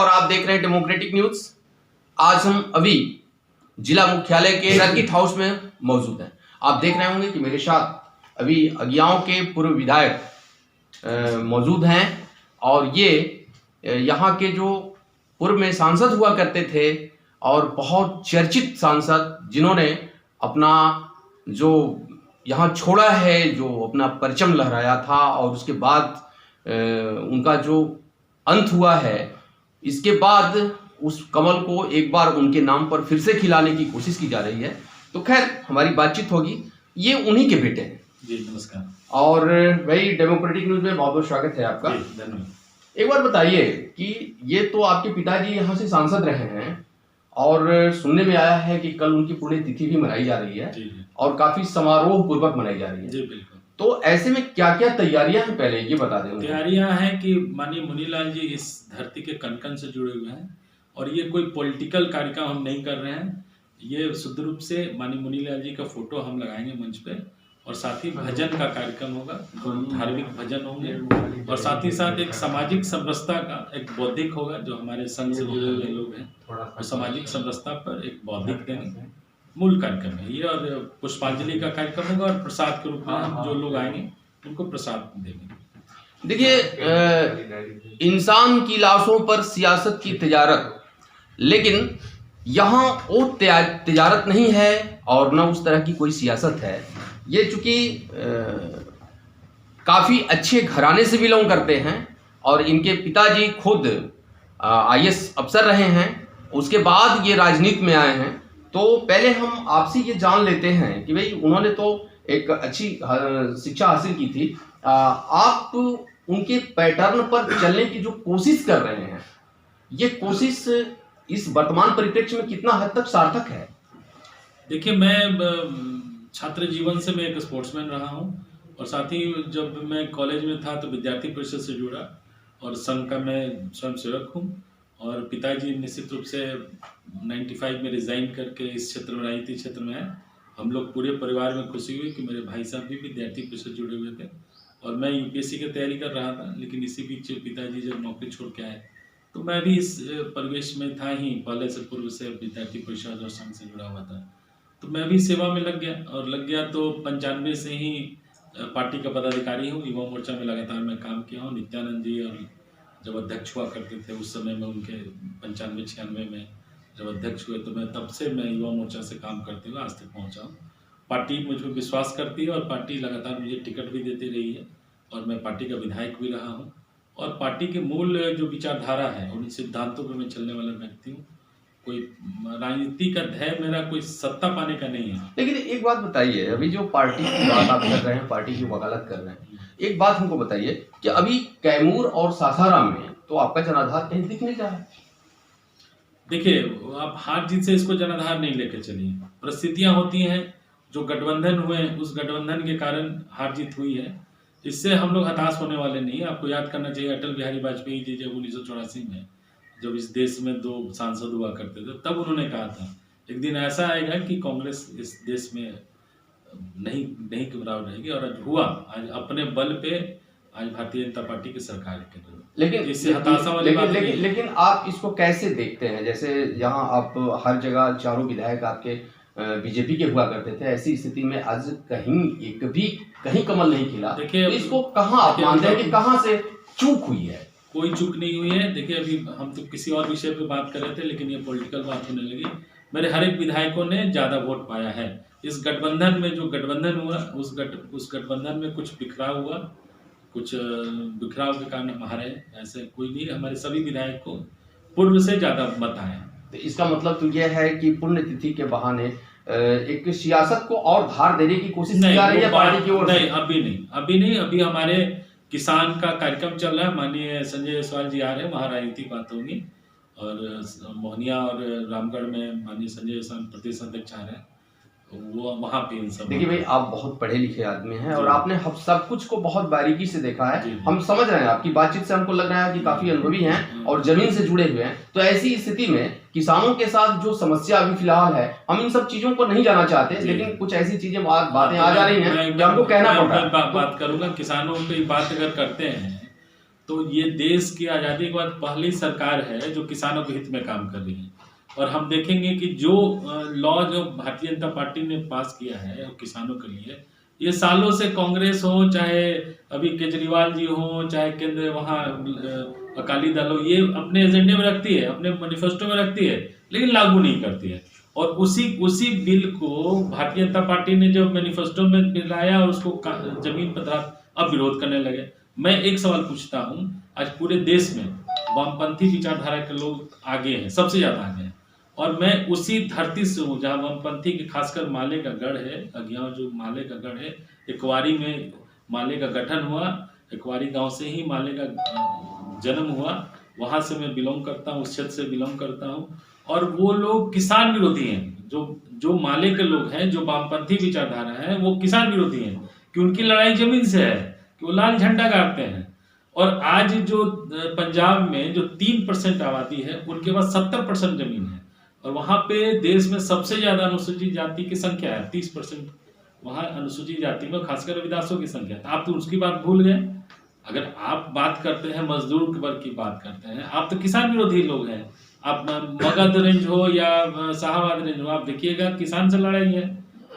और आप देख रहे हैं डेमोक्रेटिक न्यूज। आज हम अभी जिला मुख्यालय के सर्किट हाउस में मौजूद हैं। आप देख रहे होंगे कि मेरे साथ अभी अगियाओं के पूर्व विधायक मौजूद हैं और ये यहाँ के जो पूर्व में सांसद हुआ करते थे और बहुत चर्चित सांसद, जिन्होंने अपना जो यहाँ छोड़ा है, जो अपना परचम लहराया था और उसके बाद उनका जो अंत हुआ है, इसके बाद उस कमल को एक बार उनके नाम पर फिर से खिलाने की कोशिश की जा रही है। तो खैर हमारी बातचीत होगी। ये उन्हीं के बेटे हैं जी। नमस्कार। और वही डेमोक्रेटिक न्यूज में बहुत बहुत स्वागत है आपका। धन्यवाद। एक बार बताइए कि ये तो आपके पिताजी यहाँ से सांसद रहे हैं और सुनने में आया है कि कल उनकी पुण्यतिथि भी मनाई जा रही है और काफी समारोह पूर्वक मनाई जा रही है। जी बिल्कुल। तो ऐसे में क्या क्या तैयारियां हैं, पहले ये बता दें। तैयारियां हैं कि माननीय मुनीलाल जी इस धरती के कण कण से जुड़े हुए हैं और ये कोई पॉलिटिकल कार्यक्रम हम नहीं कर रहे हैं। ये शुद्ध रूप से माननीय मुनीलाल जी का फोटो हम लगाएंगे मंच पे और साथ ही भजन का कार्यक्रम होगा, धार्मिक भजन होंगे और साथ ही साथ एक सामाजिक समरसता का एक बौद्धिक होगा। जो हमारे संघ से जुड़े हुए लोग हैं वो सामाजिक समरसता पर एक बौद्धिक देंगे। मूल कार्यक्रम है ये। और पुष्पांजलि का कार्यक्रम होगा और प्रसाद के रूप में जो लोग आएंगे उनको प्रसाद देंगे। देखिए, इंसान की लाशों पर सियासत की तिजारत, लेकिन यहाँ वो तिजारत नहीं है और न उस तरह की कोई सियासत है। ये चूंकि काफ़ी अच्छे घराने से बिलोंग करते हैं और इनके पिताजी खुद IAS अफसर रहे हैं, उसके बाद ये राजनीति में आए हैं। तो पहले हम आपसे ये जान लेते हैं कि भाई उन्होंने तो एक अच्छी शिक्षा हासिल की थी, आप उनके पैटर्न पर चलने की जो कोशिश कर रहे हैं, ये कोशिश इस वर्तमान परिप्रेक्ष्य में कितना हद तक सार्थक है? देखिए, मैं छात्र जीवन से मैं एक स्पोर्ट्समैन रहा हूँ और साथ ही जब मैं कॉलेज में था तो विद्यार्थी परिषद से जुड़ा और संघ का मैं स्वयंसेवक हूँ। और पिताजी निश्चित रूप से 95 में रिजाइन करके इस क्षेत्र में, राजनीतिक क्षेत्र में आए। हम लोग पूरे परिवार में खुशी हुई कि मेरे भाई साहब भी विद्यार्थी परिषद जुड़े हुए थे और मैं UPSC की तैयारी कर रहा था। लेकिन इसी बीच पिताजी जब नौकरी छोड़ के आए तो मैं भी इस परिवेश में था ही, पहले से पूर्व से विद्यार्थी परिषद और संघ से जुड़ा हुआ था। तो मैं भी सेवा में लग गया तो 95 से ही पार्टी का पदाधिकारी हूँ। युवा मोर्चा में लगातार मैं काम किया हूँ। नित्यानंद जी और जब अध्यक्ष हुआ करते थे उस समय में, उनके 95-96 में जब अध्यक्ष हुए तो मैं तब से मैं युवा मोर्चा से काम करते हुए आज तक पहुँचा हूँ। पार्टी मुझ पर विश्वास करती है और पार्टी लगातार मुझे टिकट भी देती रही है और मैं पार्टी का विधायक भी रहा हूँ। और पार्टी के मूल जो विचारधारा है उन सिद्धांतों पर मैं चलने वाला व्यक्ति हूँ। कोई राजनीति का ध्येय मेरा कोई सत्ता पाने का नहीं है। लेकिन एक बात बताइए, अभी जो पार्टी की बात आप कर रहे हैं, पार्टी की वकालत कर रहे हैं, एक बात हमको बताइए कि अभी कैमूर और सासाराम में तो आपका जनाधार कहीं दिख नहीं रहा है। देखिए, आप हार जीत से इसको जनाधार नहीं लेकर चलिए। परिस्थितियां होती हैं, जो गठबंधन हुए उस गठबंधन के कारण हार जीत हुई है। इससे हम लोग हताश होने वाले नहीं है। आपको याद करना चाहिए अटल बिहारी वाजपेयी जी जब 1984 में जब इस देश में 2 सांसद हुआ करते थे, तब उन्होंने कहा था एक दिन ऐसा आएगा कि कांग्रेस इस देश में नहीं घबराव रहेगी। और आज हुआ, आज अपने बल पे आज भारतीय जनता पार्टी की सरकार है। लेकिन इससे हताशा वाली बात नहीं। लेकिन आप इसको कैसे देखते हैं? जैसे यहाँ आप हर जगह चारों विधायक आपके बीजेपी के हुआ करते थे, ऐसी स्थिति में आज कहीं कमल नहीं खिला। देखिए, तो इसको कहाँ आप मानते हैं कि कहाँ से चूक हुई है? कोई चूक नहीं हुई है। देखिए, अभी हम तो किसी और विषय पे बात कर रहे थे लेकिन ये पॉलिटिकल बात होने लगी। मेरे हर एक विधायकों ने ज़्यादा वोट पाया है। इस गठबंधन में जो गठबंधन हुआ उस गठबंधन में कुछ बिखराव हुआ, कुछ बिखराव के कारण हम हारे। ऐसे कोई नहीं, हमारे सभी विधायक को पूर्व से ज़्यादा मत आए। तो इसका मतलब तो यह है कि पुण्यतिथि के बहाने एक सियासत को और धार देने की कोशिश की जा रही है पार्टी की ओर से? नहीं, अभी नहीं। अभी हमारे किसान का कार्यक्रम चल रहा है। माननीय संजय जायसवाल जी आ रहे हैं, वहाँ राजनीतिक बात होगी। और मोहनिया और रामगढ़ में माननीय संजय जायसवाल प्रदेश अध्यक्ष आ रहे हैं, वो वहाँ पे इन सब। देखिए भाई, आप बहुत पढ़े लिखे आदमी हैं और आपने सब कुछ को बहुत बारीकी से देखा है। हम समझ रहे हैं, आपकी बातचीत से हमको लग रहा है कि काफी अनुभवी हैं और जमीन से जुड़े हुए हैं। तो ऐसी स्थिति में किसानों के साथ जो समस्या अभी फिलहाल है, हम इन सब चीजों को नहीं जाना चाहते, लेकिन कुछ ऐसी चीजें बातें आ जा रही हैं कि हमको कहना पड़ रहा है। बात करूंगा। किसानों की बात अगर करते हैं तो ये देश की आज़ादी के बाद पहली सरकार है जो किसानों के हित में काम कर रही है। और हम देखेंगे कि जो लॉ जो भारतीय जनता पार्टी ने पास किया है किसानों के लिए, ये सालों से कांग्रेस हो, चाहे अभी केजरीवाल जी हो, चाहे केंद्र वहाँ अकाली दल हो, ये अपने एजेंडे में रखती है, अपने मैनिफेस्टो में रखती है, लेकिन लागू नहीं करती है। और उसी बिल को भारतीय जनता पार्टी ने जब मैनिफेस्टो में लाया और उसको जमीन पर धरा, अब विरोध करने लगे। मैं एक सवाल पूछता हूँ, आज पूरे देश में वामपंथी विचारधारा के लोग आगे हैं, सबसे ज्यादा आगे हैं, और मैं उसी धरती से हूँ जहाँ वामपंथी की खासकर माले का गढ़ है, अगियाव जो माले का गढ़ है, इकवारी में माले का गठन हुआ, इकवारी गांव से ही माले का जन्म हुआ, वहां से मैं बिलोंग करता हूँ, उस क्षेत्र से बिलोंग करता हूँ। और वो लोग किसान विरोधी हैं, जो माले के लोग हैं, जो वामपंथी विचारधारा है, वो किसान विरोधी हैं कि उनकी लड़ाई जमीन से है, कि वो लाल झंडा गाड़ते हैं। और आज जो पंजाब में जो 3% आबादी है, उनके पास 70% जमीन है, और वहां पे देश में सबसे ज्यादा अनुसूचित जाति की संख्या है, 30% वहां अनुसूचित जाति में खासकर रविदासों की संख्या है। आप तो उसकी बात भूल गए। अगर आप बात करते हैं मजदूर वर्ग की बात करते हैं, आप तो किसान विरोधी लोग हैं। आप मगध रेंज हो या शाहबाद रेंज हो, आप देखिएगा किसान से लड़ाई है।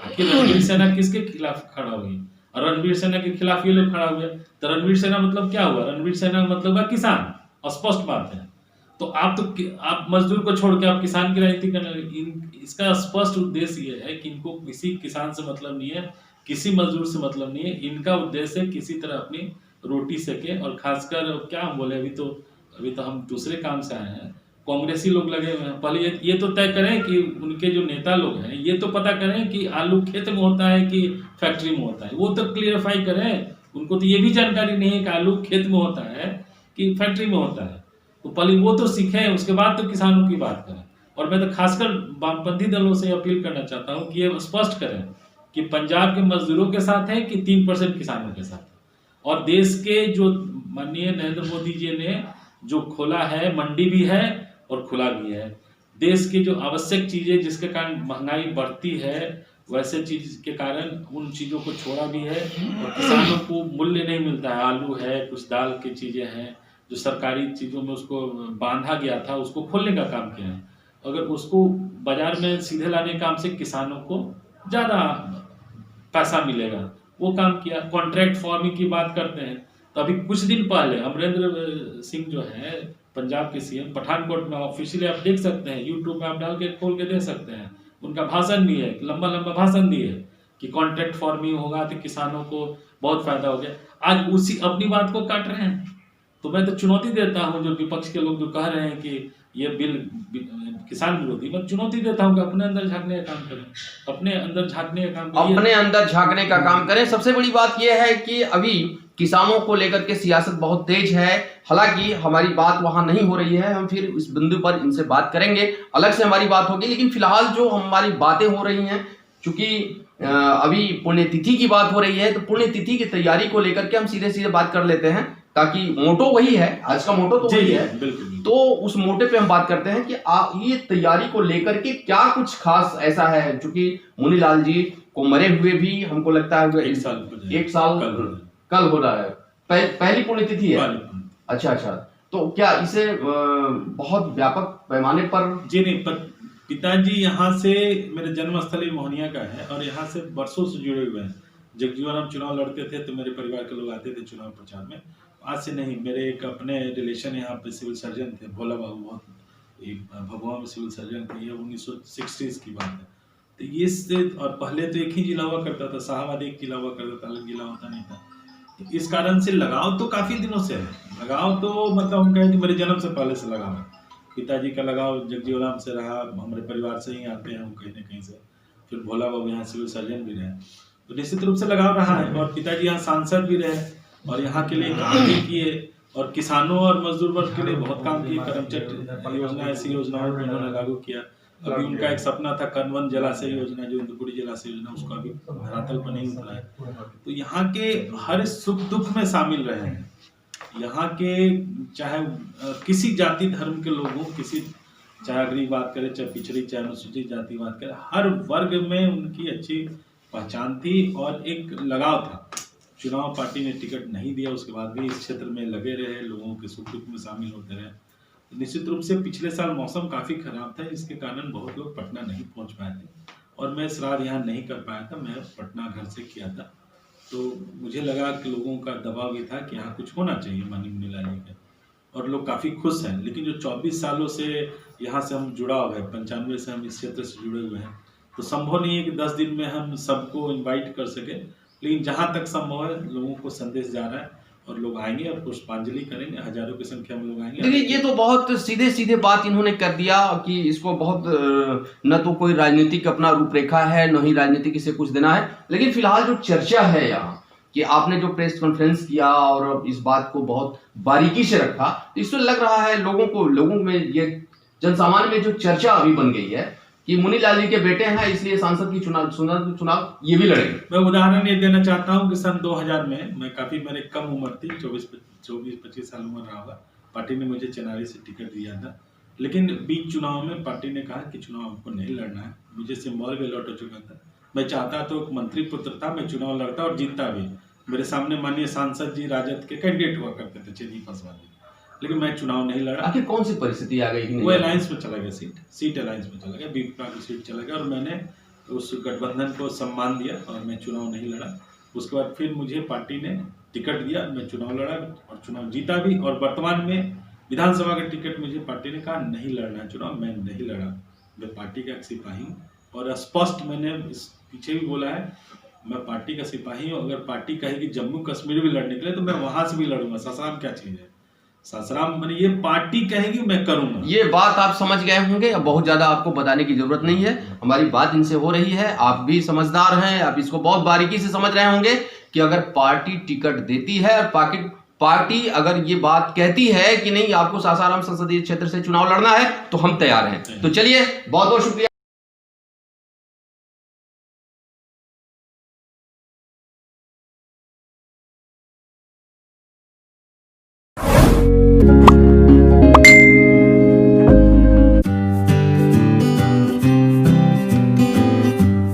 आखिर रणवीर सेना किसके खिलाफ खड़ा हुई? और रणवीर सेना के खिलाफ ये लोग खड़ा हुए, तो रणवीर सेना मतलब क्या हुआ? रणवीर सेना मतलब है किसान, स्पष्ट बात है। तो आप मजदूर को छोड़ के आप किसान की राजनीति करने लगे। इसका स्पष्ट उद्देश्य ये है कि इनको किसी किसान से मतलब नहीं है, किसी मजदूर से मतलब नहीं है। इनका उद्देश्य है किसी तरह अपनी रोटी सके, और खासकर क्या हम बोले, अभी तो हम दूसरे काम से आए हैं। कांग्रेसी लोग लगे हुए हैं, पहले ये तो तय करें कि उनके जो नेता लोग हैं, ये तो पता करें कि आलू खेत में होता है कि फैक्ट्री में होता है, वो तो क्लियरफाई करें। उनको तो ये भी जानकारी नहीं है कि आलू खेत में होता है कि फैक्ट्री में होता है, तो पहले वो तो सीखें, उसके बाद तो किसानों की बात करें। और मैं तो खासकर वामपंथी दलों से अपील करना चाहता हूँ कि ये स्पष्ट करें कि पंजाब के मजदूरों के साथ है कि 3% किसानों के साथ है। और देश के जो माननीय नरेंद्र मोदी जी ने जो खोला है, मंडी भी है और खुला भी है। देश की जो आवश्यक चीजें जिसके कारण महंगाई बढ़ती है, वैसे चीज के कारण उन चीजों को छोड़ा भी है, और किसानों को मूल्य नहीं मिलता है। आलू है, कुछ दाल की चीजें हैं, जो सरकारी चीजों में उसको बांधा गया था, उसको खोलने का काम किया है। अगर उसको बाजार में सीधे लाने के काम से किसानों को ज्यादा पैसा मिलेगा, वो काम किया। कॉन्ट्रैक्ट फार्मिंग की बात करते हैं, तो अभी कुछ दिन पहले अमरिंदर सिंह जो है पंजाब के सीएम, पठानकोट में ऑफिशियली आप देख सकते हैं, यूट्यूब में आप डाल के खोल के देख सकते हैं, उनका भाषण भी है, लंबा लंबा भाषण दिए कि कॉन्ट्रैक्ट फार्मिंग होगा तो किसानों को बहुत फायदा हो गया। आज उसी अपनी बात को काट रहे हैं। तो मैं तो चुनौती देता हूं जो विपक्ष के लोग जो कह रहे हैं कि ये बिल किसान विरोधी, मैं चुनौती देता हूं कि अपने अंदर झांकने का काम करें, अपने अंदर झांकने का काम करें, अपने अंदर झांकने का काम करें। सबसे बड़ी बात यह है कि अभी किसानों को लेकर के सियासत बहुत तेज है। हालांकि हमारी बात वहां नहीं हो रही है, हम फिर इस बिंदु पर इनसे बात करेंगे, अलग से हमारी बात होगी। लेकिन फिलहाल जो हमारी बातें हो रही हैं, चूंकि अभी पुण्यतिथि की बात हो रही है, तो पुण्यतिथि की तैयारी को लेकर के हम सीधे सीधे बात कर लेते हैं, ताकि मोटो वही है, आज का मोटो तो वही है। तो उस मोटे पे हम बात करते हैं कि ये तैयारी को लेकर के क्या कुछ खास ऐसा है, चूंकि मुनीलाल जी को मरे हुए भी हमको लगता है एक साल कल हो रहा है, पहली पुण्यतिथि है। अच्छा, तो क्या इसे बहुत व्यापक पैमाने पर? जी नहीं, पर पिताजी यहाँ से, मेरे जन्म स्थल मोहनिया का है, और यहाँ से वर्षों से जुड़े हुए हैं। जगजीवन हम चुनाव लड़ते थे तो मेरे परिवार के लोग आते थे चुनाव प्रचार में। आज से नहीं, मेरे एक अपने रिलेशन यहाँ पे सिविल सर्जन थे, भोला बाबू, बहुत एक भभुआ में सिविल सर्जन थे। ये 1960s की बात है। तो ये से, और पहले तो एक ही जिला हुआ करता था, शाहबाद एक जिला हुआ करता था, अलग जिला होता नहीं था। तो इस कारण से लगाव तो काफी दिनों से है। लगाव तो मतलब हम कहें कि मेरे जन्म से पहले से लगाव है। पिताजी का लगाव जगजीवन से रहा, हमारे परिवार से ही आते हैं हम कहीं न कहीं से। फिर भोला बाबू यहाँ सिविल सर्जन भी रहे, तो निश्चित रूप से लगाव रहा है। और पिताजी यहाँ सांसद भी रहे, और यहाँ के लिए काम भी किए, और किसानों और मजदूर वर्ग के लिए बहुत काम किए। करमचट योजना, ऐसी योजनाओं को उन्होंने लागू किया। अभी उनका एक सपना था कनवन जलाशय योजना, जो इंद्रपुरी जलाशय योजना, उसका अभी धरातल पर नहीं उतरा है। तो यहाँ के हर सुख दुख में शामिल रहे हैं। यहाँ के चाहे किसी जाति धर्म के लोग हों, चाहे अगली बात करें, चाहे पिछड़ी, चाहे अनुसूचित जाति बात करें, हर वर्ग में उनकी अच्छी पहचान थी और एक लगाव था चुनाव पार्टी ने टिकट नहीं दिया, उसके बाद भी इस क्षेत्र में लगे रहे, लोगों के सुख दुख में शामिल होते रहे। तो निश्चित रूप से पिछले साल मौसम काफ़ी खराब था, जिसके कारण बहुत लोग पटना नहीं पहुंच पाए थे और मैं श्राद्ध यहाँ नहीं कर पाया था, मैं पटना घर से किया था। तो मुझे लगा कि लोगों का दबाव भी था कि यहाँ कुछ होना चाहिए माननीय मुनीलाल जी का, और लोग काफ़ी खुश हैं। लेकिन जो 24 सालों से यहाँ से हम जुड़ा हुआ है, 95 से हम इस क्षेत्र से जुड़े हुए हैं, तो संभव नहीं है कि 10 दिन में हम सबको इनवाइट कर सके, लेकिन जहाँ तक संभव है लोगों को संदेश जा रहा है और लोग आएंगे और पुष्पांजलि करेंगे, हजारों की संख्या में लोग आएंगे। देखिए, ये तो बहुत सीधे सीधे बात इन्होंने कर दिया कि इसको बहुत न तो कोई राजनीतिक अपना रूपरेखा है, न ही राजनीतिक इसे कुछ देना है। लेकिन फिलहाल जो चर्चा है यहाँ कि आपने जो प्रेस कॉन्फ्रेंस किया और इस बात को बहुत बारीकी से रखा, तो इससे लग रहा है लोगों में ये जनसामान्य में जो चर्चा अभी बन गई है कि मुनीलाल जी के बेटे हैं, इसलिए सांसद की चुनाव ये भी लड़ेंगे। मैं उदाहरण ये देना चाहता हूँ कि सन 2000 में मैं काफ़ी मेरे कम उम्र थी, 24-25 साल उम्र रहा होगा, पार्टी ने मुझे चेनारी से टिकट दिया था। लेकिन बीच चुनाव में पार्टी ने कहा कि चुनाव हमको नहीं लड़ना है, मुझे सिंबल भी लौट हो चुका था, मैं चाहता तो एक मंत्री पुत्र था, मैं चुनाव लड़ता और जीतता भी। मेरे सामने माननीय सांसद जी राजद के कैंडिडेट हुआ करते थे, चेरी पासवान जी, लेकिन मैं चुनाव नहीं लड़ा। आखिर कौन सी परिस्थिति आ गई? वो अलायंस में चला गया, सीट अलायंस में चला गया, बीपीपा की सीट चला गया और मैंने उस गठबंधन को सम्मान दिया और मैं चुनाव नहीं लड़ा। उसके बाद फिर मुझे पार्टी ने टिकट दिया, मैं चुनाव लड़ा और चुनाव जीता भी, और वर्तमान में विधानसभा का टिकट मुझे पार्टी ने कहा नहीं लड़ना है चुनाव, मैं नहीं लड़ा। मैं पार्टी का एक सिपाही हूँ और स्पष्ट मैंने इस पीछे भी बोला है, मैं पार्टी का सिपाही हूँ। अगर पार्टी कहेगी जम्मू कश्मीर भी लड़ने के लिए तो मैं वहां से भी लड़ूंगा। सासाराम क्या चीज है? सासाराम मैंने ये पार्टी कहेगी मैं करूंगा। ये बात आप समझ गए होंगे, अब बहुत ज्यादा आपको बताने की जरूरत नहीं है, हमारी बात इनसे हो रही है। आप भी समझदार हैं, आप इसको बहुत बारीकी से समझ रहे होंगे कि अगर पार्टी टिकट देती है और पार्टी अगर ये बात कहती है कि नहीं आपको सासाराम संसदीय क्षेत्र से चुनाव लड़ना है तो हम तैयार हैं। तो चलिए, बहुत बहुत शुक्रिया।